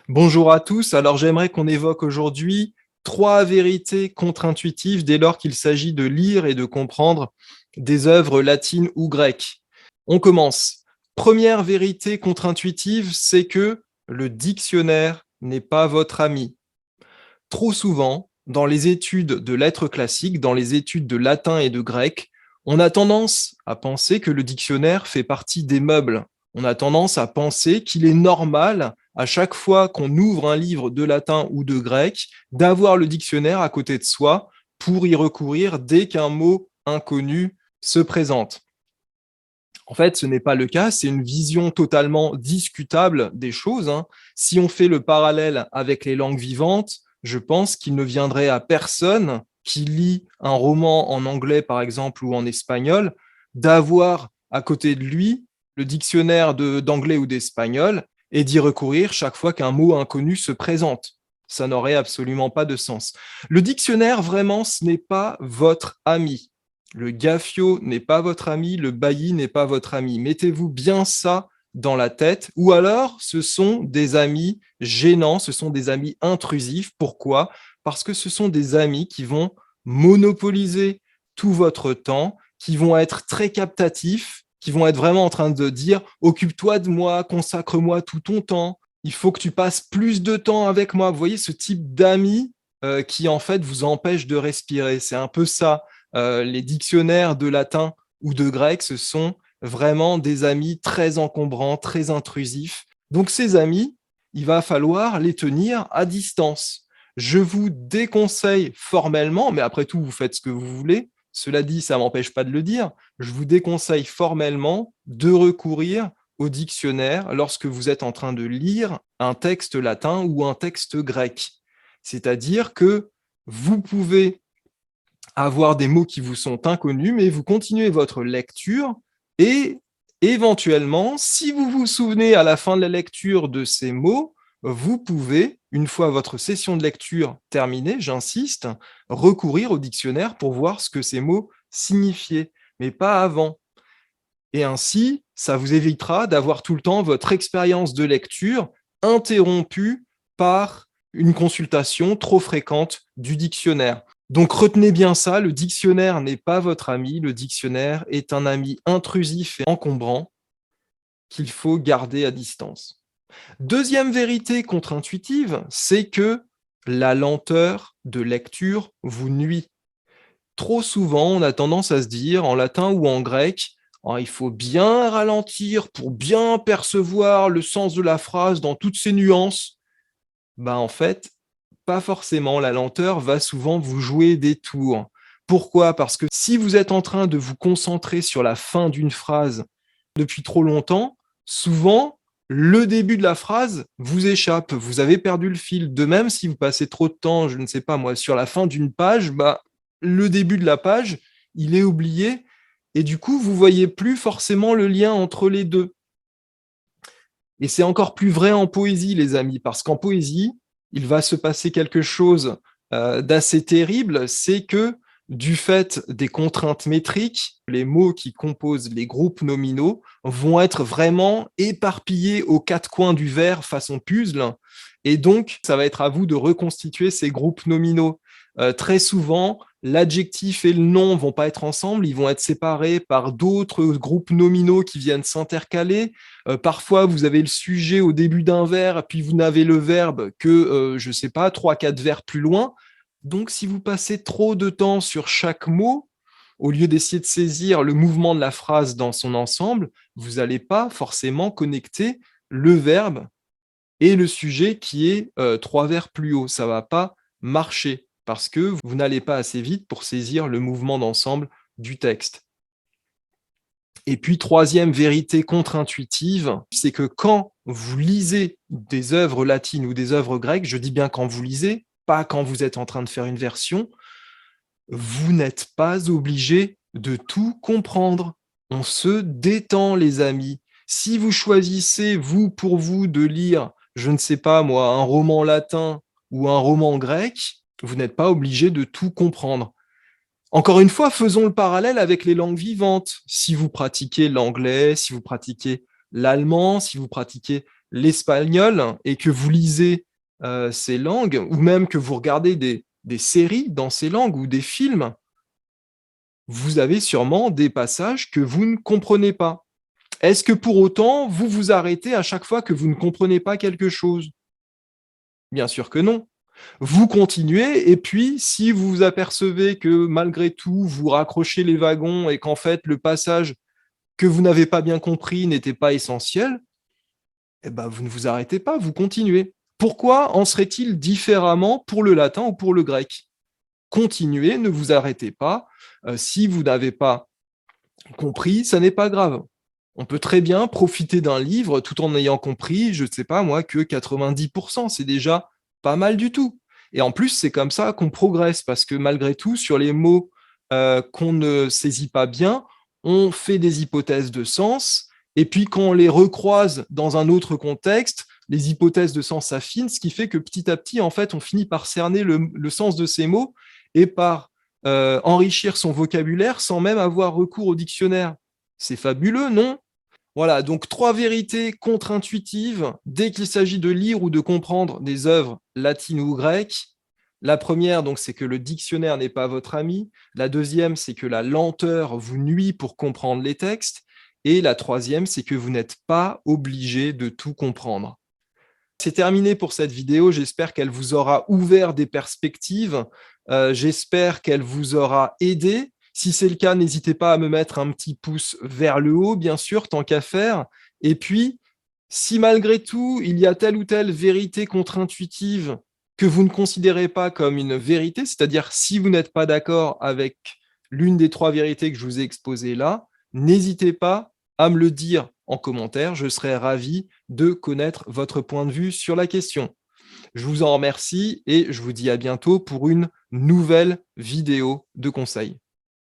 Bonjour à tous. Alors j'aimerais qu'on évoque aujourd'hui trois vérités contre-intuitives dès lors qu'il s'agit de lire et de comprendre des œuvres latines ou grecques. On commence. Première vérité contre-intuitive, c'est que le dictionnaire n'est pas votre ami. Trop souvent, dans les études de lettres classiques, dans les études de latin et de grec, on a tendance à penser que le dictionnaire fait partie des meubles. On a tendance à penser qu'il est normal, à chaque fois qu'on ouvre un livre de latin ou de grec, d'avoir le dictionnaire à côté de soi pour y recourir dès qu'un mot inconnu se présente. En fait, ce n'est pas le cas, c'est une vision totalement discutable des choses, hein. Si on fait le parallèle avec les langues vivantes, je pense qu'il ne viendrait à personne qui lit un roman en anglais, par exemple, ou en espagnol, d'avoir à côté de lui le dictionnaire d'anglais ou d'espagnol et d'y recourir chaque fois qu'un mot inconnu se présente. Ça n'aurait absolument pas de sens. Le dictionnaire, vraiment, ce n'est pas votre ami. Le gaffio n'est pas votre ami, le bailli n'est pas votre ami. Mettez-vous bien ça dans la tête. Ou alors, ce sont des amis gênants, ce sont des amis intrusifs. Pourquoi? Parce que ce sont des amis qui vont monopoliser tout votre temps, qui vont être très captatifs, qui vont être vraiment en train de dire occupe-toi de moi, consacre-moi tout ton temps, il faut que tu passes plus de temps avec moi. Vous voyez ce type d'amis qui en fait vous empêche de respirer. C'est un peu ça. Les dictionnaires de latin ou de grec, ce sont vraiment des amis très encombrants, très intrusifs. Donc ces amis, il va falloir les tenir à distance. Je vous déconseille formellement, mais après tout, vous faites ce que vous voulez. Cela dit, ça ne m'empêche pas de le dire. Je vous déconseille formellement de recourir au dictionnaire lorsque vous êtes en train de lire un texte latin ou un texte grec. C'est-à-dire que vous pouvez avoir des mots qui vous sont inconnus, mais vous continuez votre lecture et éventuellement, si vous vous souvenez à la fin de la lecture de ces mots, vous pouvez, une fois votre session de lecture terminée, j'insiste, recourir au dictionnaire pour voir ce que ces mots signifiaient, mais pas avant. Et ainsi, ça vous évitera d'avoir tout le temps votre expérience de lecture interrompue par une consultation trop fréquente du dictionnaire. Donc retenez bien ça, le dictionnaire n'est pas votre ami, le dictionnaire est un ami intrusif et encombrant qu'il faut garder à distance. Deuxième vérité contre-intuitive, c'est que la lenteur de lecture vous nuit. Trop souvent, on a tendance à se dire, en latin ou en grec, oh, il faut bien ralentir pour bien percevoir le sens de la phrase dans toutes ses nuances. En fait, pas forcément. La lenteur va souvent vous jouer des tours. Pourquoi? Parce que si vous êtes en train de vous concentrer sur la fin d'une phrase depuis trop longtemps, souvent, le début de la phrase vous échappe. Vous avez perdu le fil. De même, si vous passez trop de temps, je ne sais pas moi, sur la fin d'une page, le début de la page, il est oublié. Et du coup, vous ne voyez plus forcément le lien entre les deux. Et c'est encore plus vrai en poésie, les amis, parce qu'en poésie, il va se passer quelque chose d'assez terrible, c'est que du fait des contraintes métriques, les mots qui composent les groupes nominaux vont être vraiment éparpillés aux quatre coins du vers façon puzzle. Et donc, ça va être à vous de reconstituer ces groupes nominaux. Très souvent, l'adjectif et le nom vont pas être ensemble, ils vont être séparés par d'autres groupes nominaux qui viennent s'intercaler. Parfois, vous avez le sujet au début d'un vers, puis vous n'avez le verbe que, je ne sais pas, 3, 4 vers plus loin. Donc, si vous passez trop de temps sur chaque mot, au lieu d'essayer de saisir le mouvement de la phrase dans son ensemble, vous n'allez pas forcément connecter le verbe et le sujet qui est 3 vers plus haut. Ça ne va pas marcher parce que vous n'allez pas assez vite pour saisir le mouvement d'ensemble du texte. Et puis, troisième vérité contre-intuitive, c'est que quand vous lisez des œuvres latines ou des œuvres grecques, je dis bien quand vous lisez, pas quand vous êtes en train de faire une version, vous n'êtes pas obligé de tout comprendre. On se détend, les amis. Si vous choisissez, vous, pour vous, de lire, je ne sais pas moi, un roman latin ou un roman grec, vous n'êtes pas obligé de tout comprendre. Encore une fois, faisons le parallèle avec les langues vivantes. Si vous pratiquez l'anglais, si vous pratiquez l'allemand, si vous pratiquez l'espagnol et que vous lisez ces langues, ou même que vous regardez des séries dans ces langues ou des films, vous avez sûrement des passages que vous ne comprenez pas. Est-ce que pour autant, vous vous arrêtez à chaque fois que vous ne comprenez pas quelque chose? Bien sûr que non. Vous continuez et puis si vous vous apercevez que malgré tout, vous raccrochez les wagons et qu'en fait le passage que vous n'avez pas bien compris n'était pas essentiel, eh ben, vous ne vous arrêtez pas, vous continuez. Pourquoi en serait-il différemment pour le latin ou pour le grec? Continuez, ne vous arrêtez pas. Si vous n'avez pas compris, ça n'est pas grave. On peut très bien profiter d'un livre tout en ayant compris, je ne sais pas moi, que 90%, c'est déjà pas mal du tout. Et en plus, c'est comme ça qu'on progresse, parce que malgré tout, sur les mots qu'on ne saisit pas bien, on fait des hypothèses de sens, et puis quand on les recroise dans un autre contexte, les hypothèses de sens s'affinent, ce qui fait que petit à petit, en fait, on finit par cerner le sens de ces mots et par enrichir son vocabulaire sans même avoir recours au dictionnaire. C'est fabuleux, non? Voilà, donc 3 vérités contre-intuitives dès qu'il s'agit de lire ou de comprendre des œuvres latines ou grecques. La première, donc, c'est que le dictionnaire n'est pas votre ami. La deuxième, c'est que la lenteur vous nuit pour comprendre les textes. Et la troisième, c'est que vous n'êtes pas obligé de tout comprendre. C'est terminé pour cette vidéo. J'espère qu'elle vous aura ouvert des perspectives. J'espère qu'elle vous aura aidé. Si c'est le cas, n'hésitez pas à me mettre un petit pouce vers le haut, bien sûr, tant qu'à faire. Et puis, si malgré tout, il y a telle ou telle vérité contre-intuitive que vous ne considérez pas comme une vérité, c'est-à-dire si vous n'êtes pas d'accord avec l'une des 3 vérités que je vous ai exposées là, n'hésitez pas à me le dire en commentaire. Je serai ravi de connaître votre point de vue sur la question. Je vous en remercie et je vous dis à bientôt pour une nouvelle vidéo de conseils.